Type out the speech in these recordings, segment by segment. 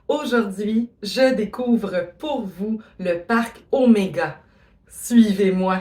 Aujourd'hui, je découvre pour vous le parc Omega. Suivez-moi.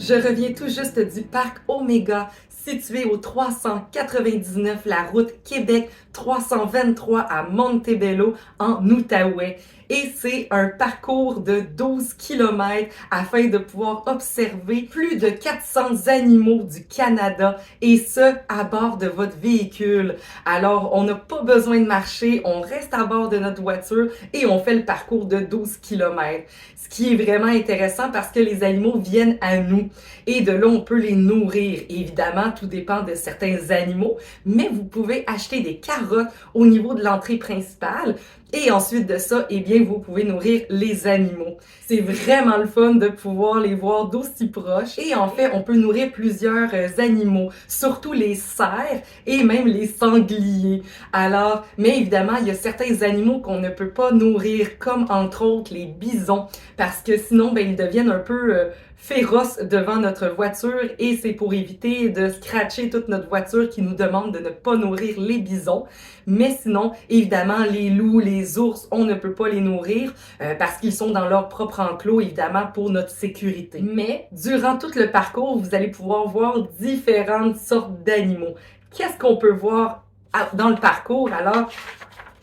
Je reviens tout juste du parc Omega, situé au 399 la route Québec 323 à Montebello, en Outaouais. Et c'est un parcours de 12 km afin de pouvoir observer plus de 400 animaux du Canada, et ce, à bord de votre véhicule. Alors, on n'a pas besoin de marcher, on reste à bord de notre voiture et on fait le parcours de 12 km. Ce qui est vraiment intéressant parce que les animaux viennent à nous. Et de là, on peut les nourrir. Évidemment, tout dépend de certains animaux, mais vous pouvez acheter des carottes au niveau de l'entrée principale. Et ensuite de ça, eh bien, vous pouvez nourrir les animaux. C'est vraiment le fun de pouvoir les voir d'aussi proche. Et en fait, on peut nourrir plusieurs animaux, surtout les cerfs et même les sangliers. Alors, mais évidemment, il y a certains animaux qu'on ne peut pas nourrir, comme entre autres les bisons, parce que sinon, ben, ils deviennent un peu féroces devant notre voiture, et c'est pour éviter de scratcher toute notre voiture qui nous demande de ne pas nourrir les bisons. Mais sinon, évidemment, les loups, les ours, on ne peut pas les nourrir parce qu'ils sont dans leur propre enclos, évidemment, pour notre sécurité. Mais durant tout le parcours, vous allez pouvoir voir différentes sortes d'animaux. Qu'est-ce qu'on peut voir dans le parcours? Alors,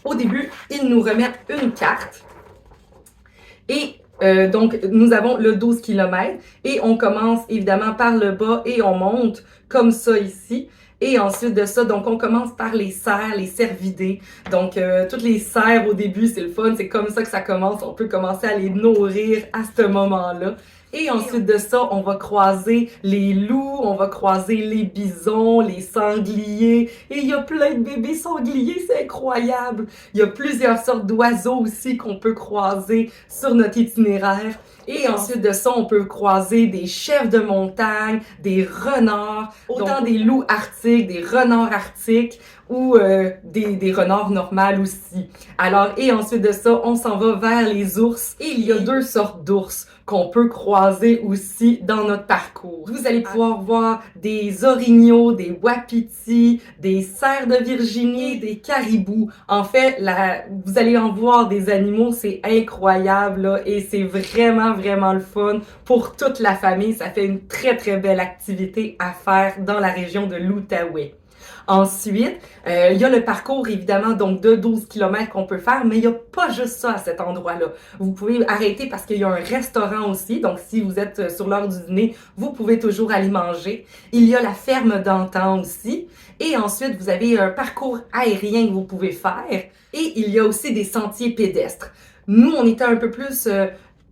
au début, ils nous remettent une carte. Et donc, nous avons le 12 km et on commence évidemment par le bas et on monte comme ça ici. Et ensuite de ça, donc on commence par les cerfs, les cervidés. Donc, toutes les cerfs au début, c'est le fun, c'est comme ça que ça commence. On peut commencer à les nourrir à ce moment-là. Et ensuite de ça, on va croiser les loups, on va croiser les bisons, les sangliers. Et il y a plein de bébés sangliers, c'est incroyable! Il y a plusieurs sortes d'oiseaux aussi qu'on peut croiser sur notre itinéraire. Et ensuite de ça, on peut croiser des chèvres de montagne, des renards, autant des loups arctiques, des renards arctiques. ou des renards normales aussi. Alors, et ensuite de ça, on s'en va vers les ours. Et il y a deux sortes d'ours qu'on peut croiser aussi dans notre parcours. Vous allez pouvoir voir des orignaux, des wapitis, des cerfs de Virginie, des caribous. En fait, vous allez en voir des animaux, c'est incroyable là, et c'est vraiment, vraiment le fun pour toute la famille. Ça fait une très, très belle activité à faire dans la région de l'Outaouais. Ensuite, il y a le parcours évidemment donc de 12 km qu'on peut faire, mais il n'y a pas juste ça à cet endroit-là. Vous pouvez arrêter parce qu'il y a un restaurant aussi, donc si vous êtes sur l'heure du dîner, vous pouvez toujours aller manger. Il y a la ferme d'antan aussi, et ensuite vous avez un parcours aérien que vous pouvez faire, et il y a aussi des sentiers pédestres. Nous, on était un peu plus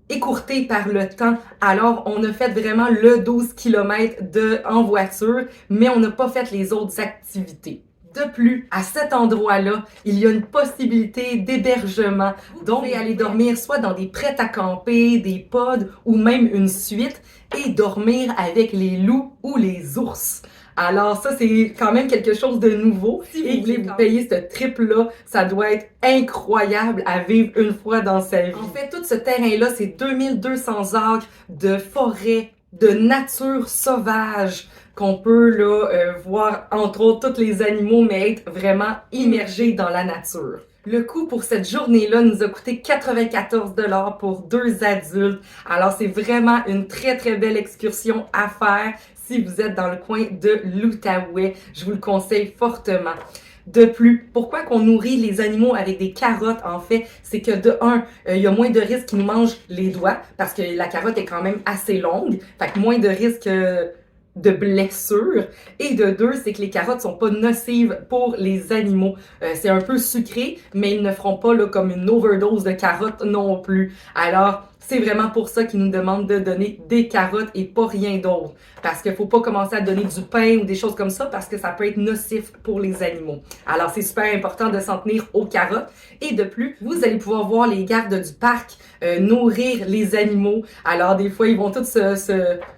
écourté par le temps. Alors, on a fait vraiment le 12 km en voiture, mais on n'a pas fait les autres activités. De plus, à cet endroit-là, il y a une possibilité d'hébergement. Donc, vous pouvez aller dormir soit dans des prêts à camper, des pods ou même une suite et dormir avec les loups ou les ours. Alors ça, c'est quand même quelque chose de nouveau. Si vous voulez vous payer ce trip-là, ça doit être incroyable à vivre une fois dans sa vie. En fait, tout ce terrain-là, c'est 2200 acres de forêt, de nature sauvage qu'on peut là voir, entre autres, tous les animaux, mais être vraiment immergé dans la nature. Le coût pour cette journée-là nous a coûté 94 $ pour 2 adultes. Alors, c'est vraiment une très, très belle excursion à faire si vous êtes dans le coin de l'Outaouais. Je vous le conseille fortement. De plus, pourquoi qu'on nourrit les animaux avec des carottes, en fait, c'est que de un, il y a moins de risques qu'ils nous mangent les doigts, parce que la carotte est quand même assez longue, fait que moins de risques de blessures. Et de deux, c'est que les carottes sont pas nocives pour les animaux. C'est un peu sucré, mais ils ne feront pas là, comme une overdose de carottes non plus. Alors, c'est vraiment pour ça qu'ils nous demandent de donner des carottes et pas rien d'autre. Parce qu'il faut pas commencer à donner du pain ou des choses comme ça parce que ça peut être nocif pour les animaux. Alors, c'est super important de s'en tenir aux carottes. Et de plus, vous allez pouvoir voir les gardes du parc nourrir les animaux. Alors, des fois, ils vont tous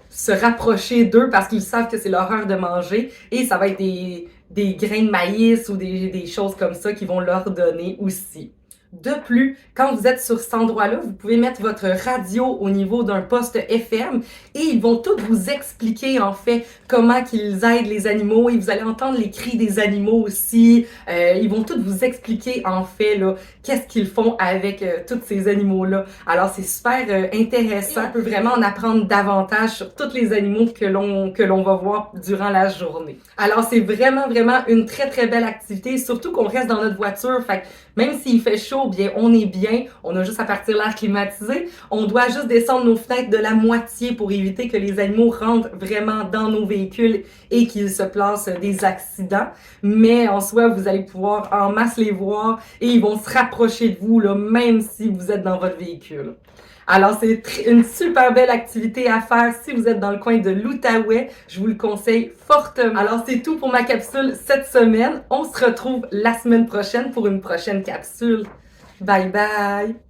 se rapprocher d'eux parce qu'ils savent que c'est leur heure de manger et ça va être des grains de maïs ou des choses comme ça qu'ils vont leur donner aussi. De plus, quand vous êtes sur cet endroit-là, vous pouvez mettre votre radio au niveau d'un poste FM et ils vont tous vous expliquer en fait comment qu'ils aident les animaux et vous allez entendre les cris des animaux aussi. Ils vont tous vous expliquer en fait là qu'est-ce qu'ils font avec tous ces animaux-là. Alors c'est super intéressant. On peut vraiment en apprendre davantage sur tous les animaux que l'on va voir durant la journée. Alors c'est vraiment une très très belle activité, surtout qu'on reste dans notre voiture. Fait que même s'il fait chaud, bien, on est bien. On a juste à partir l'air climatisé. On doit juste descendre nos fenêtres de la moitié pour éviter que les animaux rentrent vraiment dans nos véhicules et qu'ils se placent des accidents. Mais en soi, vous allez pouvoir en masse les voir et ils vont se rapprocher de vous, là, même si vous êtes dans votre véhicule. Alors, c'est une super belle activité à faire si vous êtes dans le coin de l'Outaouais. Je vous le conseille fortement. Alors, c'est tout pour ma capsule cette semaine. On se retrouve la semaine prochaine pour une prochaine capsule. Bye bye!